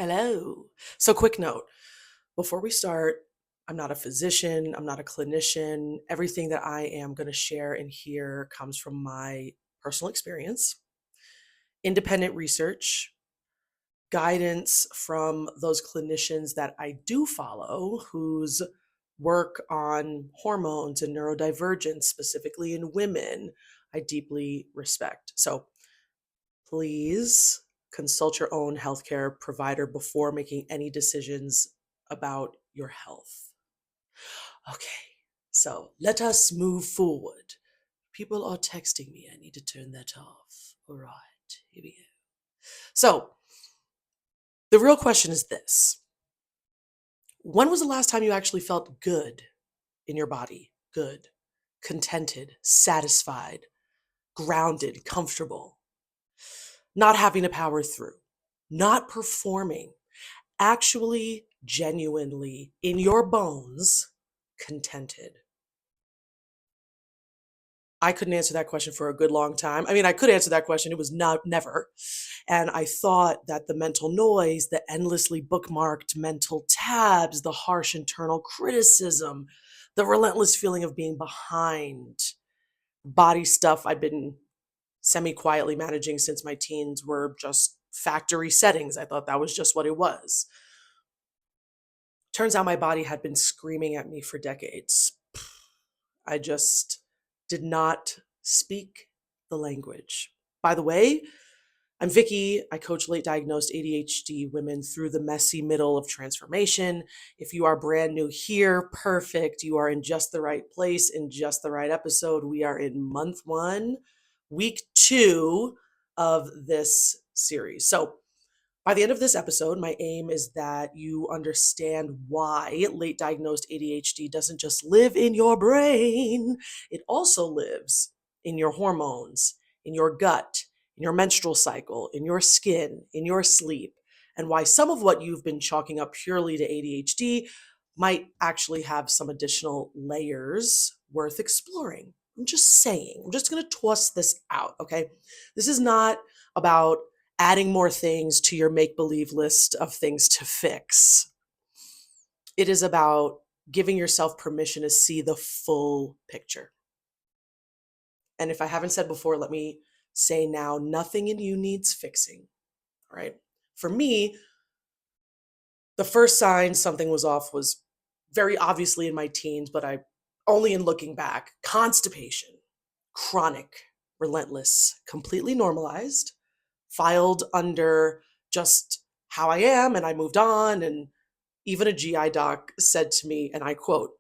Hello. So, quick note before we start, I'm not a physician, I'm not a clinician. Everything that I am going to share in here comes from my personal experience, independent research, guidance from those clinicians that I do follow whose work on hormones and neurodivergence, specifically in women, I deeply respect. So, please consult your own healthcare provider before making any decisions about your health. Okay, so let us move forward. People are texting me. I need to turn that off. All right, here we go. So, the real question is this: when was the last time you actually felt good in your body? Good, contented, satisfied, grounded, comfortable, not having to power through, not performing, actually, genuinely, in your bones, contented? I couldn't answer that question for a good long time. I mean, I could answer that question. It was not never. And I thought that the mental noise, the endlessly bookmarked mental tabs, the harsh internal criticism, the relentless feeling of being behind, body stuff I'd been semi quietly managing since my teens were just factory settings. I thought that was just what it was. Turns out my body had been screaming at me for decades. I just did not speak the language. By the way, I'm Vicky. I coach late diagnosed ADHD women through the messy middle of transformation. If you are brand new here, perfect. You are in just the right place, in just the right episode. We are in month one, week two of this series. So, by the end of this episode, my aim is that you understand why late diagnosed ADHD doesn't just live in your brain, it also lives in your hormones, in your gut, in your menstrual cycle, in your skin, in your sleep, and why some of what you've been chalking up purely to ADHD might actually have some additional layers worth exploring. I'm just saying, I'm just going to toss this out, okay? This is not about adding more things to your make believe list of things to fix. It is about giving yourself permission to see the full picture. And if I haven't said before, let me say now, nothing in you needs fixing. All right. For me, the first sign something was off was very obviously in my teens, but I only in looking back, constipation, chronic, relentless, completely normalized, filed under just how I am, and I moved on. And even a GI doc said to me, and I quote,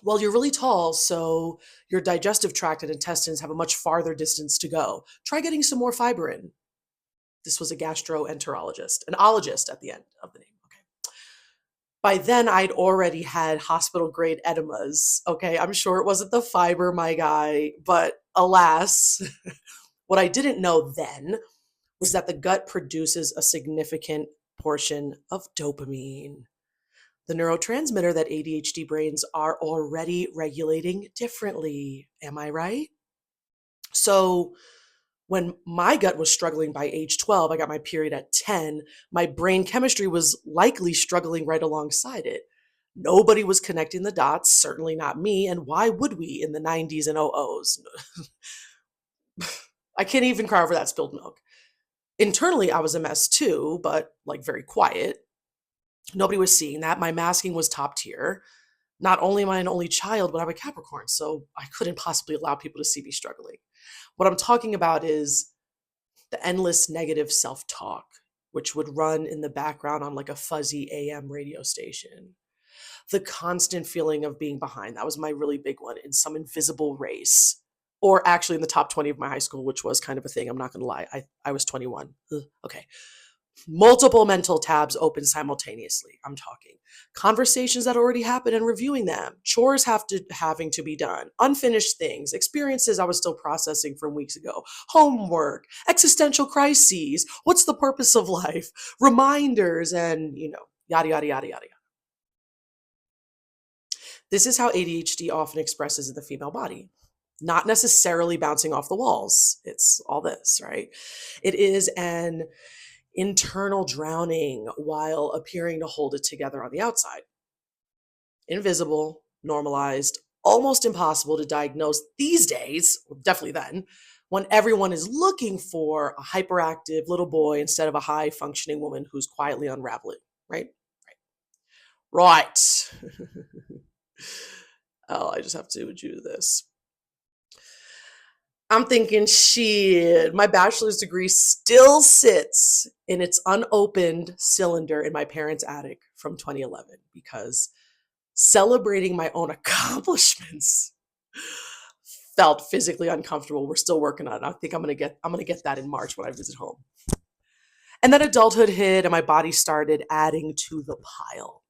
"Well, you're really tall, so your digestive tract and intestines have a much farther distance to go. Try getting some more fiber in." This was a gastroenterologist, an ologist at the end of the name. Okay. By then, I'd already had hospital grade edemas. Okay. I'm sure it wasn't the fiber, my guy, but alas, what I didn't know then was that the gut produces a significant portion of dopamine, the neurotransmitter that ADHD brains are already regulating differently. Am I right? So, when my gut was struggling by age 12, I got my period at 10, my brain chemistry was likely struggling right alongside it. Nobody was connecting the dots, certainly not me. And why would we in the 90s and 00s? I can't even cry over that spilled milk. Internally, I was a mess too, but like very quiet. Nobody was seeing that. My masking was top tier. Not only am I an only child, but I'm a Capricorn, so I couldn't possibly allow people to see me struggling. What I'm talking about is the endless negative self talk, which would run in the background on like a fuzzy AM radio station. The constant feeling of being behind. That was my really big one, in some invisible race. Or actually in the top 20 of my high school, which was kind of a thing. I'm not going to lie. I was 21. Ugh, okay. Multiple mental tabs open simultaneously. I'm talking conversations that already happened and reviewing them, chores having to be done, unfinished things, experiences I was still processing from weeks ago, homework, existential crises, what's the purpose of life, reminders, and yada yada yada yada. This is how ADHD often expresses in the female body. Not necessarily bouncing off the walls. It's all this, right? It is an internal drowning while appearing to hold it together on the outside. Invisible, normalized, almost impossible to diagnose these days, definitely then, when everyone is looking for a hyperactive little boy instead of a high functioning woman who's quietly unraveling, right? Right. Oh, I just have to do this. I'm thinking, shit, my bachelor's degree still sits in its unopened cylinder in my parents' attic from 2011 because celebrating my own accomplishments felt physically uncomfortable. We're still working on it. I think I'm gonna get that in March when I visit home. And then adulthood hit and my body started adding to the pile.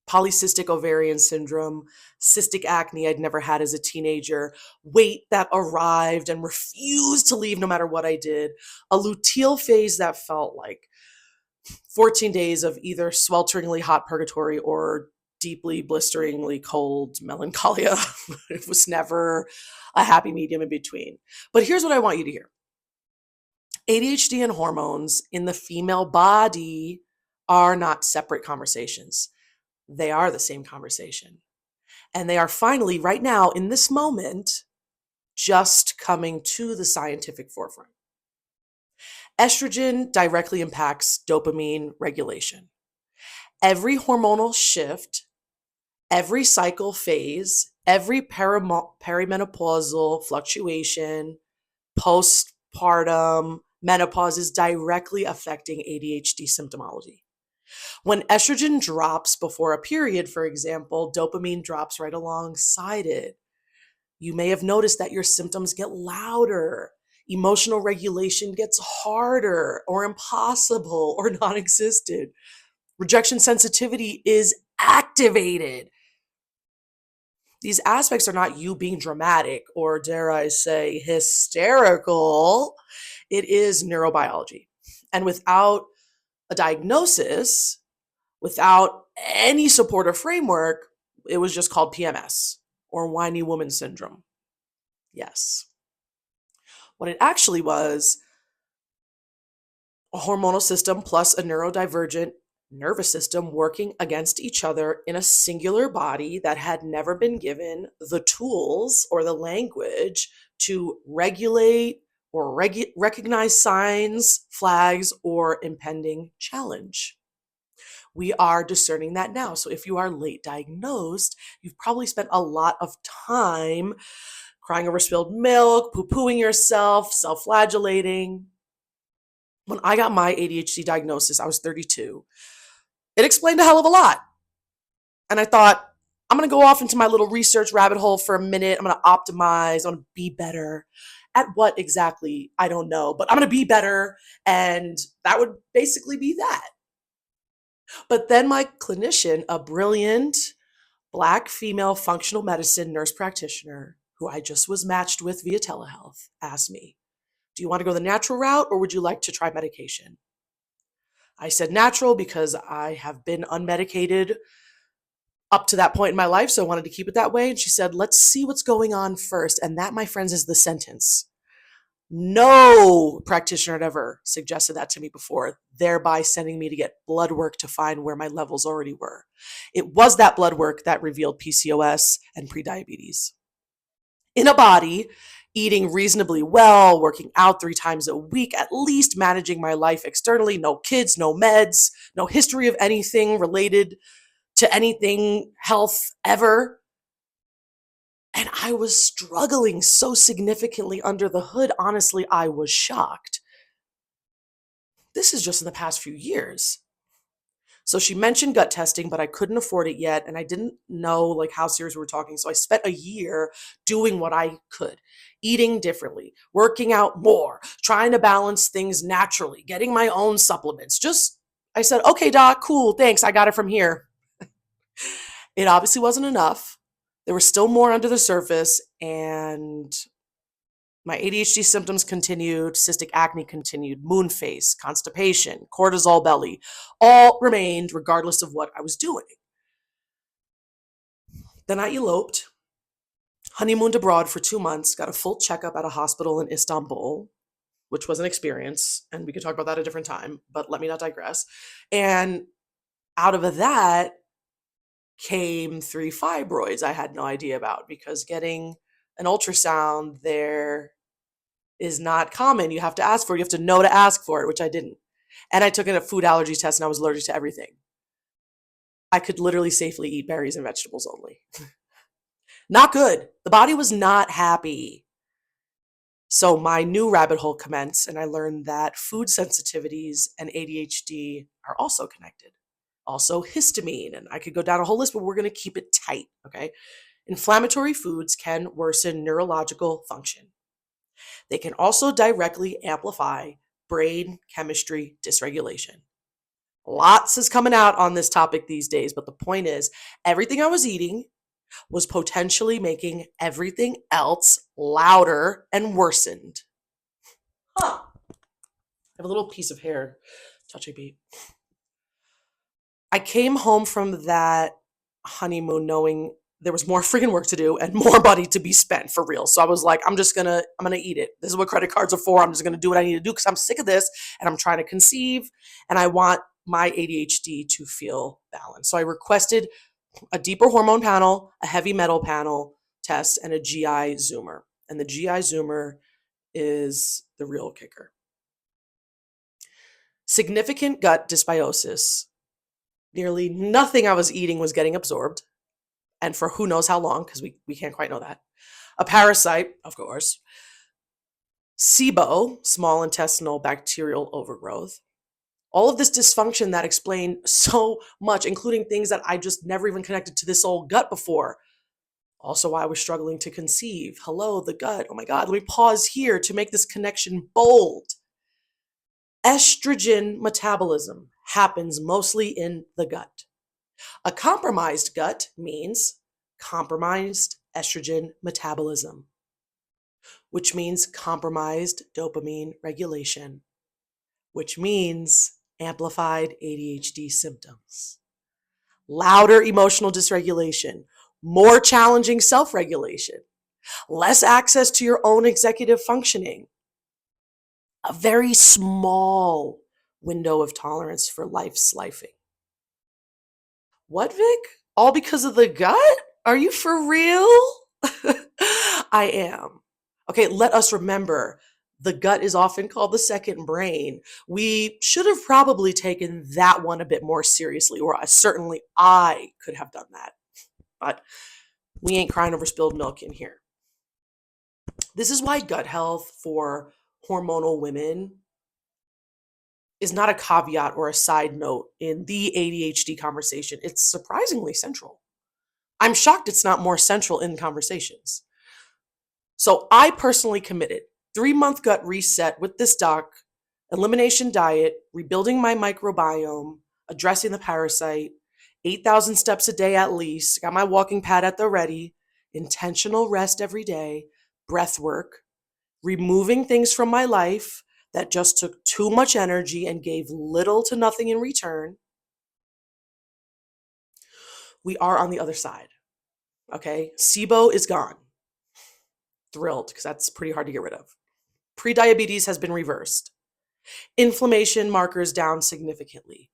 Polycystic ovarian syndrome, cystic acne I'd never had as a teenager, weight that arrived and refused to leave no matter what I did, a luteal phase that felt like 14 days of either swelteringly hot purgatory or deeply blisteringly cold melancholia. It was never a happy medium in between. But here's what I want you to hear. ADHD and hormones in the female body are not separate conversations. They are the same conversation. And they are finally, right now, in this moment, just coming to the scientific forefront. Estrogen directly impacts dopamine regulation. Every hormonal shift, every cycle phase, every perimenopausal fluctuation, postpartum, menopause is directly affecting ADHD symptomology. When estrogen drops before a period, for example, dopamine drops right alongside it. You may have noticed that your symptoms get louder. Emotional regulation gets harder or impossible or non existent. Rejection sensitivity is activated. These aspects are not you being dramatic or, dare I say, hysterical. It is neurobiology. And without a diagnosis, without any supportive framework, it was just called PMS or whiny woman syndrome. Yes. What it actually was, a hormonal system plus a neurodivergent nervous system working against each other in a singular body that had never been given the tools or the language to regulate or recognize signs, flags, or impending challenge. We are discerning that now. So if you are late diagnosed, you've probably spent a lot of time crying over spilled milk, poo-pooing yourself, self-flagellating. When I got my ADHD diagnosis, I was 32. It explained a hell of a lot. And I thought, I'm going to go off into my little research rabbit hole for a minute. I'm going to optimize. I'm going to be better. At what exactly? I don't know. But I'm going to be better. And that would basically be that. But then my clinician, a brilliant Black female functional medicine nurse practitioner who I just was matched with via telehealth, asked me, do you want to go the natural route or would you like to try medication? I said natural because I have been unmedicated up to that point in my life, so I wanted to keep it that way. And she said, let's see what's going on first. And that, my friends, is the sentence. No practitioner had ever suggested that to me before, thereby sending me to get blood work to find where my levels already were. It was that blood work that revealed PCOS and prediabetes. In a body, eating reasonably well, working out 3 times a week, at least managing my life externally, no kids, no meds, no history of anything related to anything health ever. And I was struggling so significantly under the hood. Honestly, I was shocked. This is just in the past few years. So she mentioned gut testing, but I couldn't afford it yet. And I didn't know like how serious we were talking. So I spent a year doing what I could, eating differently, working out more, trying to balance things naturally, getting my own supplements. I said, okay, doc, cool, thanks. I got it from here. It obviously wasn't enough. There was still more under the surface, and my ADHD symptoms continued, cystic acne continued, moon face, constipation, cortisol belly, all remained regardless of what I was doing. Then I eloped, honeymooned abroad for 2 months, got a full checkup at a hospital in Istanbul. which was an experience, and we could talk about that at a different time, but let me not digress. And out of that came 3 fibroids I had no idea about, because getting an ultrasound there is not common. You have to ask for it. You have to know to ask for it, which I didn't. And I took a food allergy test and I was allergic to everything. I could literally safely eat berries and vegetables only. Not good. The body was not happy. So my new rabbit hole commenced, and I learned that food sensitivities and ADHD are also connected. Also histamine, and I could go down a whole list, but we're going to keep it tight, okay? Inflammatory foods can worsen neurological function. They can also directly amplify brain chemistry dysregulation. Lots is coming out on this topic these days, but the point is, everything I was eating was potentially making everything else louder and worsened. Huh. I have a little piece of hair touching me. I came home from that honeymoon knowing there was more freaking work to do and more money to be spent for real. So I was like, I'm gonna eat it. This is what credit cards are for. I'm just gonna do what I need to do because I'm sick of this and I'm trying to conceive and I want my ADHD to feel balanced. So I requested a deeper hormone panel, a heavy metal panel test, and a GI zoomer. And the GI zoomer is the real kicker. Significant gut dysbiosis. Nearly nothing I was eating was getting absorbed, and for who knows how long, because we can't quite know that. A parasite, of course. SIBO, small intestinal bacterial overgrowth. All of this dysfunction that explained so much, including things that I just never even connected to this old gut before. Also, why I was struggling to conceive. Hello, the gut. Oh my God, let me pause here to make this connection bold. Estrogen metabolism happens mostly in the gut. A compromised gut means compromised estrogen metabolism, which means compromised dopamine regulation, which means amplified ADHD symptoms, louder emotional dysregulation, more challenging self-regulation, less access to your own executive functioning, a very small window of tolerance for life's lifing. What, Vic? All because of the gut? Are you for real? I am. Okay, let us remember, the gut is often called the second brain. We should have probably taken that one a bit more seriously, or certainly I could have done that. But we ain't crying over spilled milk in here. This is why gut health for hormonal women is not a caveat or a side note in the ADHD conversation. It's surprisingly central. I'm shocked it's not more central in conversations. So I personally committed 3-month gut reset with this doc, elimination diet, rebuilding my microbiome, addressing the parasite, 8,000 steps a day at least, got my walking pad at the ready, intentional rest every day, breath work, removing things from my life that just took too much energy and gave little to nothing in return. We are on the other side. Okay, SIBO is gone. Thrilled, because that's pretty hard to get rid of. Prediabetes has been reversed. Inflammation markers down significantly.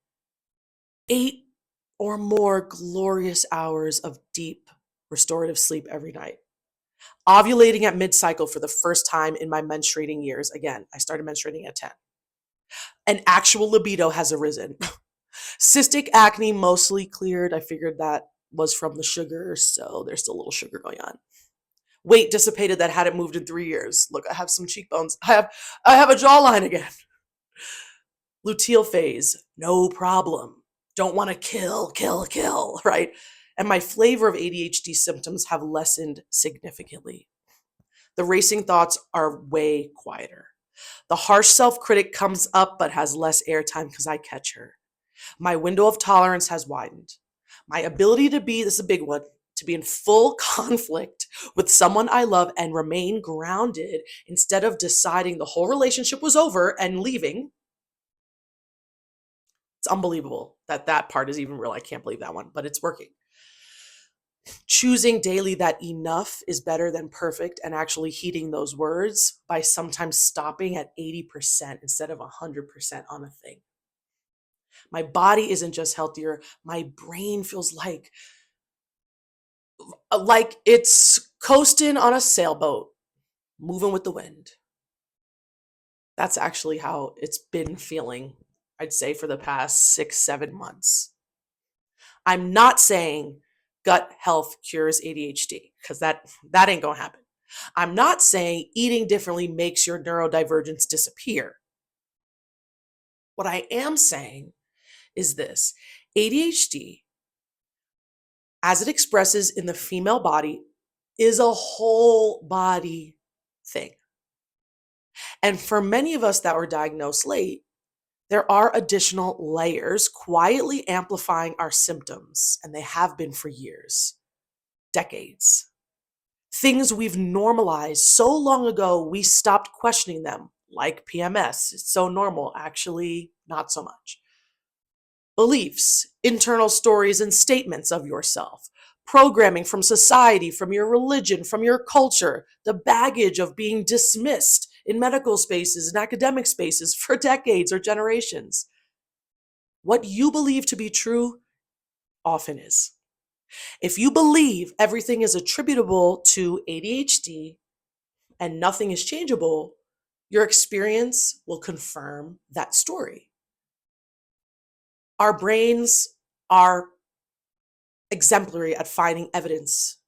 8 or more glorious hours of deep restorative sleep every night. Ovulating at mid-cycle for the first time in my menstruating years. Again, I started menstruating at 10. An actual libido has arisen. Cystic acne mostly cleared. I figured that was from the sugar, so there's still a little sugar going on. Weight dissipated that hadn't moved in 3 years. Look, I have some cheekbones. I have a jawline again. Luteal phase, no problem. Don't want to kill, right? And my flavor of ADHD symptoms have lessened significantly. The racing thoughts are way quieter. The harsh self-critic comes up but has less airtime because I catch her. My window of tolerance has widened. My ability to be, this is a big one, to be in full conflict with someone I love and remain grounded instead of deciding the whole relationship was over and leaving. It's unbelievable that that part is even real. I can't believe that one, but it's working. choosing daily that enough is better than perfect, and actually heeding those words by sometimes stopping at 80% instead of 100% on a thing. My body isn't just healthier, my brain feels like it's coasting on a sailboat, moving with the wind. That's actually how it's been feeling, I'd say, for the past 6, 7 months. I'm not saying gut health cures ADHD, because that ain't gonna happen. I'm not saying eating differently makes your neurodivergence disappear. What I am saying is this: ADHD, as it expresses in the female body, is a whole body thing. And for many of us that were diagnosed late, there are additional layers quietly amplifying our symptoms, and they have been for years, decades. Things we've normalized so long ago, we stopped questioning them, like PMS. It's so normal, actually, not so much. Beliefs, internal stories and statements of yourself, programming from society, from your religion, from your culture, the baggage of being dismissed in medical spaces and academic spaces for decades or generations. What you believe to be true often is. If you believe everything is attributable to ADHD and nothing is changeable, your experience will confirm that story. Our brains are exemplary at finding evidence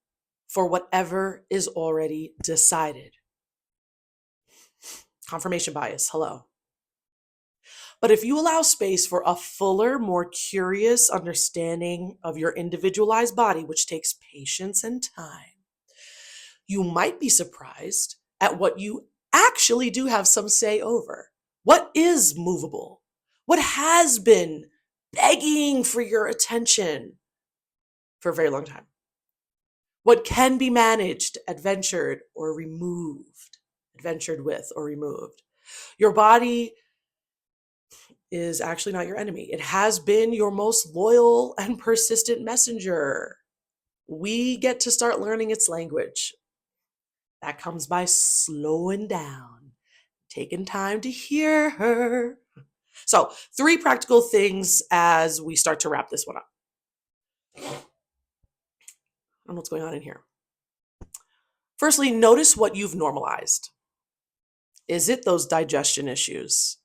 for whatever is already decided. Confirmation bias, hello. But if you allow space for a fuller, more curious understanding of your individualized body, which takes patience and time, you might be surprised at what you actually do have some say over. What is movable? What has been begging for your attention for a very long time? What can be managed, adventured, or removed? Adventured with or removed. Your body is actually not your enemy. It has been your most loyal and persistent messenger. We get to start learning its language. That comes by slowing down, taking time to hear her. So, 3 practical things as we start to wrap this one up. I don't know what's going on in here. Firstly, notice what you've normalized. Is it those digestion issues?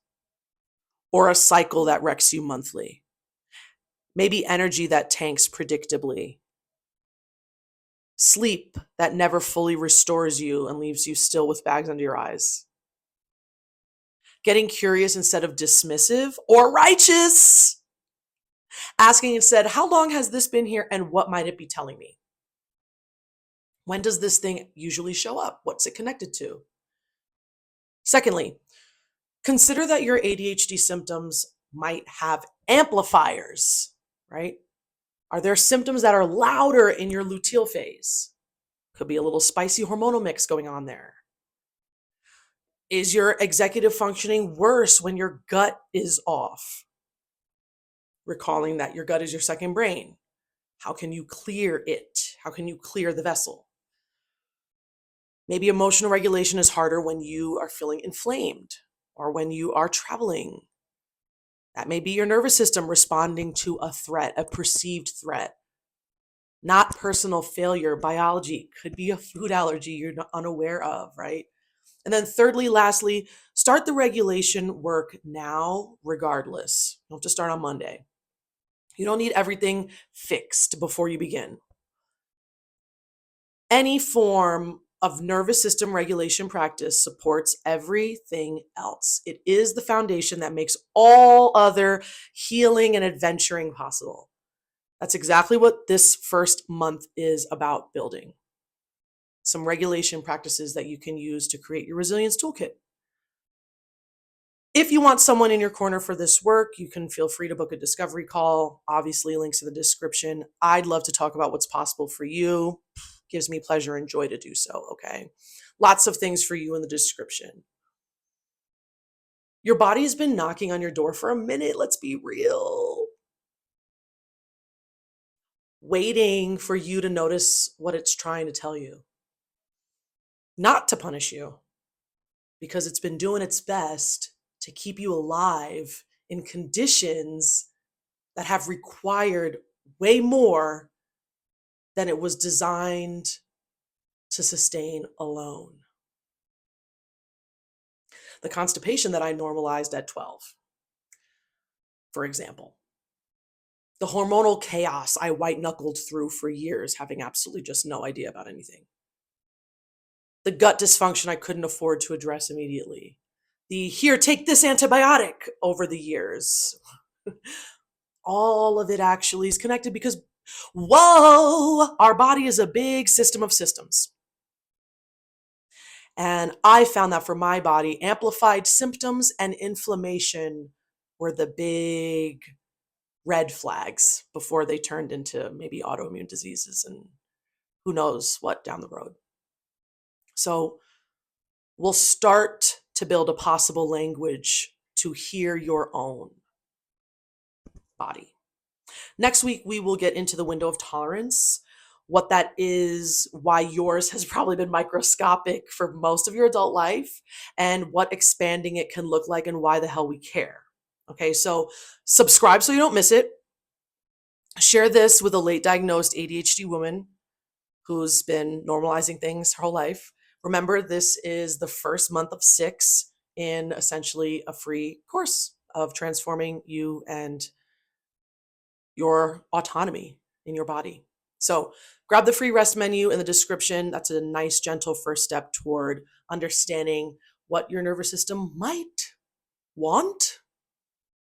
Or a cycle that wrecks you monthly? Maybe energy that tanks predictably? Sleep that never fully restores you and leaves you still with bags under your eyes? Getting curious instead of dismissive or righteous? Asking instead, how long has this been here and what might it be telling me? When does this thing usually show up? What's it connected to? Secondly, consider that your ADHD symptoms might have amplifiers, right? Are there symptoms that are louder in your luteal phase? Could be a little spicy hormonal mix going on there. Is your executive functioning worse when your gut is off? Recalling that your gut is your second brain. How can you clear it? How can you clear the vessel? Maybe emotional regulation is harder when you are feeling inflamed or when you are traveling. That may be your nervous system responding to a threat, a perceived threat. Not personal failure. Biology could be a food allergy you're unaware of, right? And then thirdly, lastly, start the regulation work now regardless. You don't have to start on Monday. You don't need everything fixed before you begin. Any form of nervous system regulation practice supports everything else. It is the foundation that makes all other healing and adventuring possible. That's exactly what this first month is about building. Some regulation practices that you can use to create your resilience toolkit. If you want someone in your corner for this work, you can feel free to book a discovery call. Obviously, links in the description. I'd love to talk about what's possible for you. Gives me pleasure and joy to do so, okay? Lots of things for you in the description. Your body has been knocking on your door for a minute. Let's be real. waiting for you to notice what it's trying to tell you, not to punish you, because it's been doing its best to keep you alive in conditions that have required way more than it was designed to sustain alone. The constipation that I normalized at 12, for example. The hormonal chaos I white-knuckled through for years, having absolutely just no idea about anything. The gut dysfunction I couldn't afford to address immediately. The here, take this antibiotic over the years. All of it actually is connected because, whoa, our body is a big system of systems. And I found that for my body, amplified symptoms and inflammation were the big red flags before they turned into maybe autoimmune diseases and who knows what down the road. So we'll start to build a possible language to hear your own body. Next week, we will get into the window of tolerance, what that is, why yours has probably been microscopic for most of your adult life, and what expanding it can look like and why the hell we care. Okay, so subscribe so you don't miss it. Share this with a late diagnosed ADHD woman who's been normalizing things her whole life. Remember, this is the first month of 6 in essentially a free course of transforming you and your autonomy in your body. So grab the free rest menu in the description. That's a nice, gentle first step toward understanding what your nervous system might want.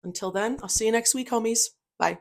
Until then, I'll see you next week, homies. Bye.